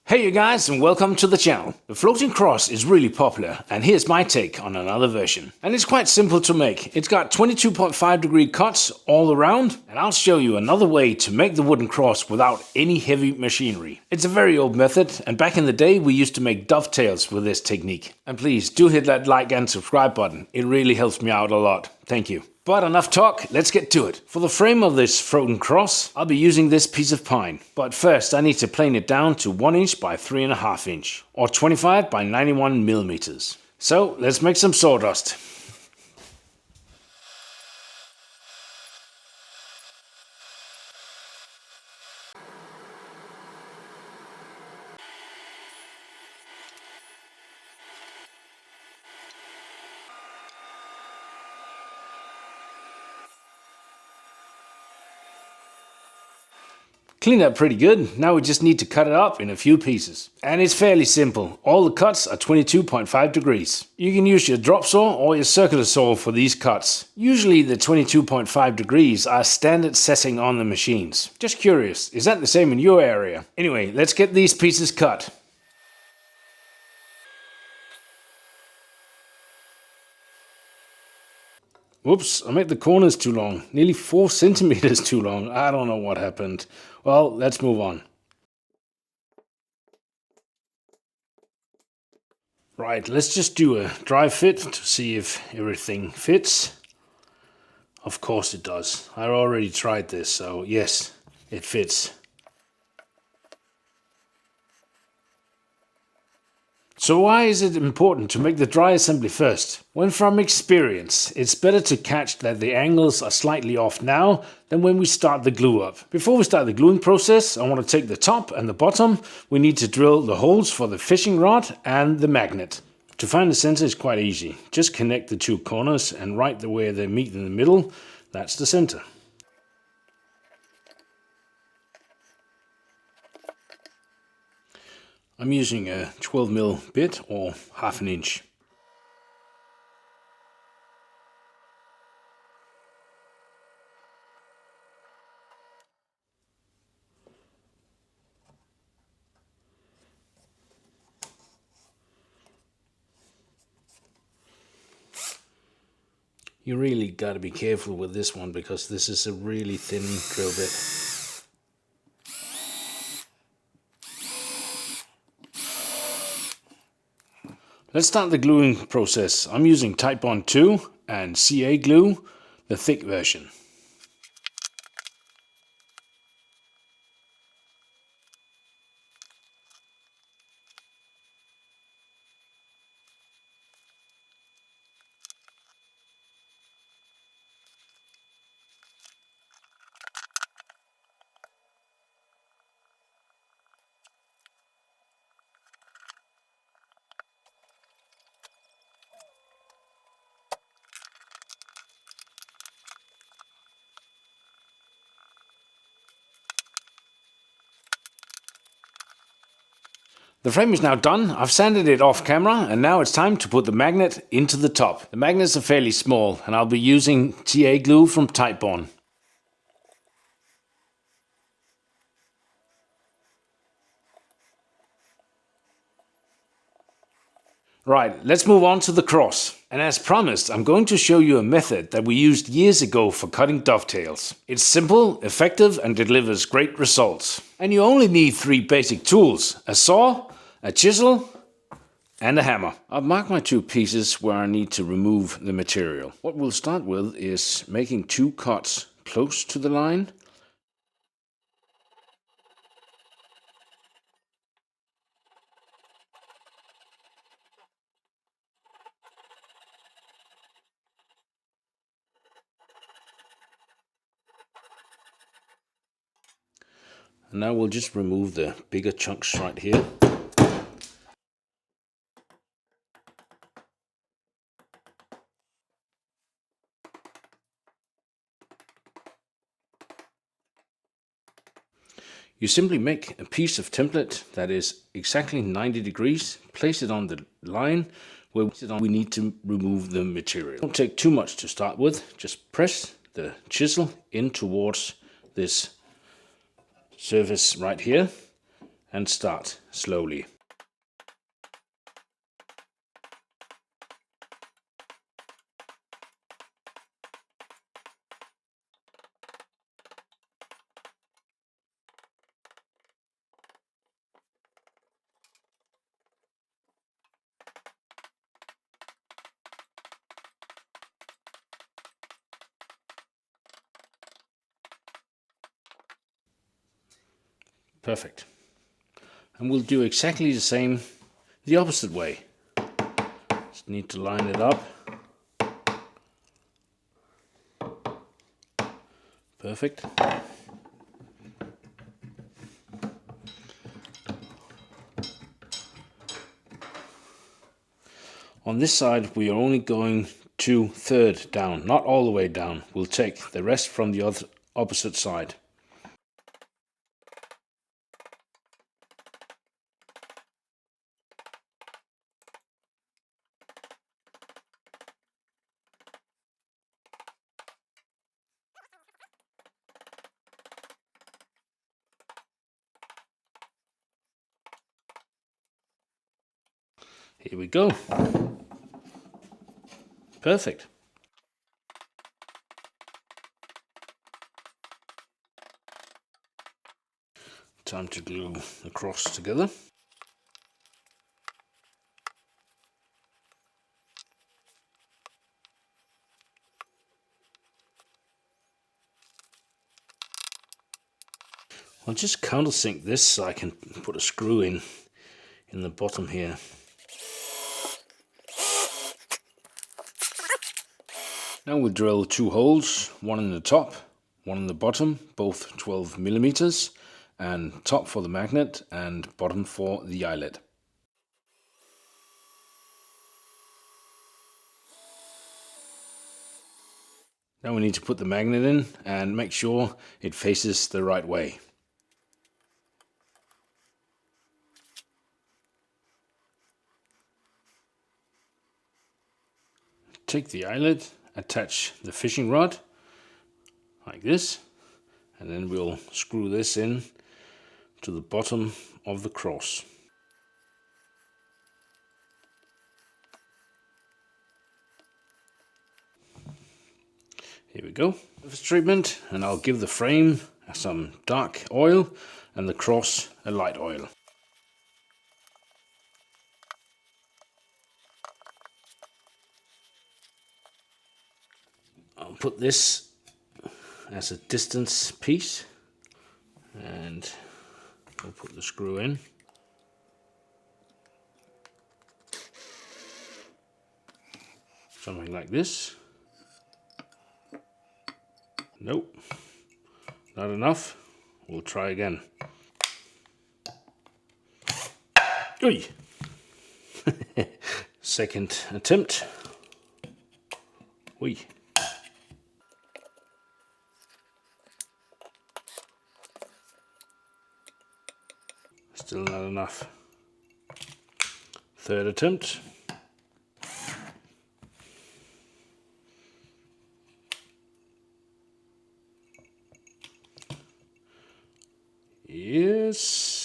Hey you guys, and welcome to the channel. The floating cross is really popular, and here's my take on another version. And it's quite simple to make. It's got 22.5 degree cuts all around, and I'll show you another way to make the wooden cross without any heavy machinery. It's a very old method, and back in the day we used to make dovetails with this technique. And please do hit that like and subscribe button. It really helps me out a lot. Thank you. But enough talk, let's get to it. For the frame of this floating cross, I'll be using this piece of pine. But first I need to plane it down to 1 inch by 3.5 inch, or 25 by 91 millimeters. So let's make some sawdust. Cleaned up pretty good. Now we just need to cut it up in a few pieces. And it's fairly simple. All the cuts are 22.5 degrees. You can use your drop saw or your circular saw for these cuts. Usually the 22.5 degrees are standard setting on the machines. Just curious, is that the same in your area? Anyway, let's get these pieces cut. Whoops, I made the corners too long. Nearly 4 centimeters too long. I don't know what happened. Well, let's move on. Right, let's just do a dry fit to see if everything fits. Of course it does. I already tried this, so yes, it fits. So why is it important to make the dry assembly first? Well, from experience, it's better to catch that the angles are slightly off now than when we start the glue up. Before we start the gluing process, I want to take the top and the bottom. We need to drill the holes for the fishing rod and the magnet. To find the center is quite easy. Just connect the two corners and right where they meet in the middle, that's the center. I'm using a 12mm bit or 1/2 inch. You really got to be careful with this one because this is a really thin drill bit. Let's start the gluing process. I'm using Titebond 2 and CA glue, the thick version. The frame is now done. I've sanded it off camera and now it's time to put the magnet into the top. The magnets are fairly small and I'll be using TA glue from Titebond. Right, let's move on to the cross. And as promised, I'm going to show you a method that we used years ago for cutting dovetails. It's simple, effective, and delivers great results. And you only need 3 basic tools: a saw, a chisel, and a hammer. I've marked my 2 pieces where I need to remove the material. What we'll start with is making 2 cuts close to the line. And now we'll just remove the bigger chunks right here. You simply make a piece of template that is exactly 90 degrees, place it on the line where we need to remove the material. Don't take too much to start with, just press the chisel in towards this surface right here and start slowly. Perfect. And we'll do exactly the same the opposite way. Just need to line it up. Perfect. On this side we are only going 2/3 down, not all the way down. We'll take the rest from the other opposite side. Here we go. Perfect. Time to glue the cross together. I'll just countersink this so I can put a screw in the bottom here. Now we'll drill 2 holes, one in the top, one in the bottom, both 12 millimeters, and top for the magnet and bottom for the eyelet. Now we need to put the magnet in and make sure it faces the right way. Take the eyelet, attach the fishing rod like this, and then we'll screw this in to the bottom of the cross. Here we go. Surface treatment, and I'll give the frame some dark oil and the cross a light oil. I'll put this as a distance piece and I'll put the screw in. Something like this. Nope, not enough. We'll try again. Oi! Second attempt. Oi. Still not enough. Third attempt. Yes.